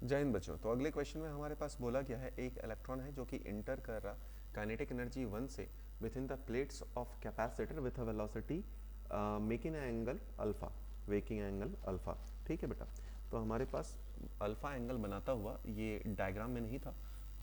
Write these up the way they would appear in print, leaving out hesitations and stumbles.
जय हिंद बच्चों। तो अगले क्वेश्चन में हमारे पास बोला गया है एक इलेक्ट्रॉन है जो कि इंटर कर रहा काइनेटिक एनर्जी 1 से with in the plates of capacitor with a velocity making angle alpha, waking angle alpha. ठीक है बेटा। तो हमारे पास अल्फा एंगल बनाता हुआ, ये डायग्राम में नहीं था,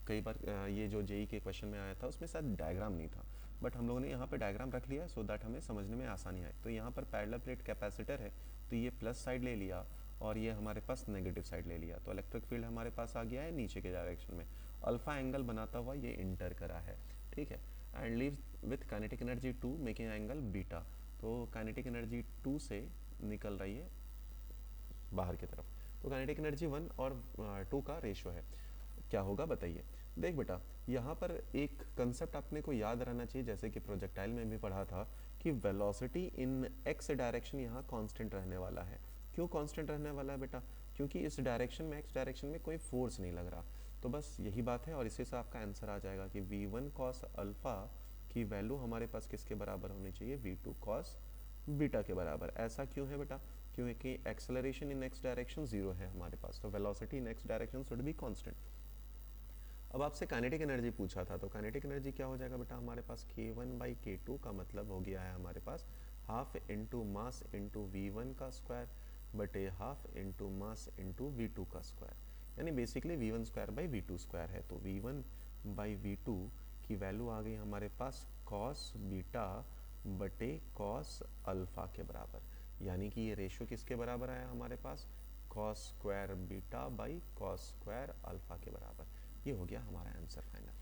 कई बार ये जो जेई के क्वेश्चन में आया था उसमें शायद डायग्राम नहीं था, बट हम लोगों ने यहाँ पे डायग्राम रख लिया सो दैट हमें समझने में आसानी आए। तो यहाँ पर पैरेलल प्लेट कैपेसिटर है, तो ये प्लस साइड ले लिया और ये हमारे पास नेगेटिव साइड ले लिया, तो इलेक्ट्रिक फील्ड हमारे पास आ गया है नीचे के डायरेक्शन में। अल्फा एंगल बनाता हुआ ये इंटर करा है, ठीक है, and leave with kinetic energy 2 making angle beta. तो काइनेटिक एनर्जी 2 से निकल रही है बाहर की तरफ। तो काइनेटिक एनर्जी 1 और 2 का रेशियो है, क्या होगा बताइए। देख बेटा, यहाँ पर एक कंसेप्ट अपने को याद रहना चाहिए, जैसे कि प्रोजेक्टाइल में भी पढ़ा था कि वेलोसिटी इन एक्स डायरेक्शन यहाँ कांस्टेंट रहने वाला है। क्यों कांस्टेंट रहने वाला है बेटा? क्योंकि इस डायरेक्शन में, एक्स डायरेक्शन में कोई फोर्स नहीं लग रहा। तो बस यही बात है और इसी से आपका आंसर आ जाएगा कि v1 cos अल्फा की वैल्यू हमारे पास किसके बराबर होनी चाहिए? v2 cos बीटा के बराबर। ऐसा क्यों है बेटा? क्योंकि acceleration in x direction zero है हमारे पास, तो velocity in x direction should be constant. अब आपसे काइनेटिक एनर्जी पूछा था, तो काइनेटिक एनर्जी क्या हो जाएगा बेटा? हमारे पास k1/k2 का मतलब हो गया है हमारे पास half into mass into v1 का स्क्वायर बटे half into mass into v2 का स्क्वायर, यानी basically v1 square by v2 square है। तो v1/v2 की वैल्यू आ गई हमारे पास cos बीटा बटे cos अल्फा के बराबर, यानी कि ये रेशियो किसके बराबर आया हमारे पास? cos square beta by cos square alpha के बराबर। ये हो गया हमारा आंसर फाइनल।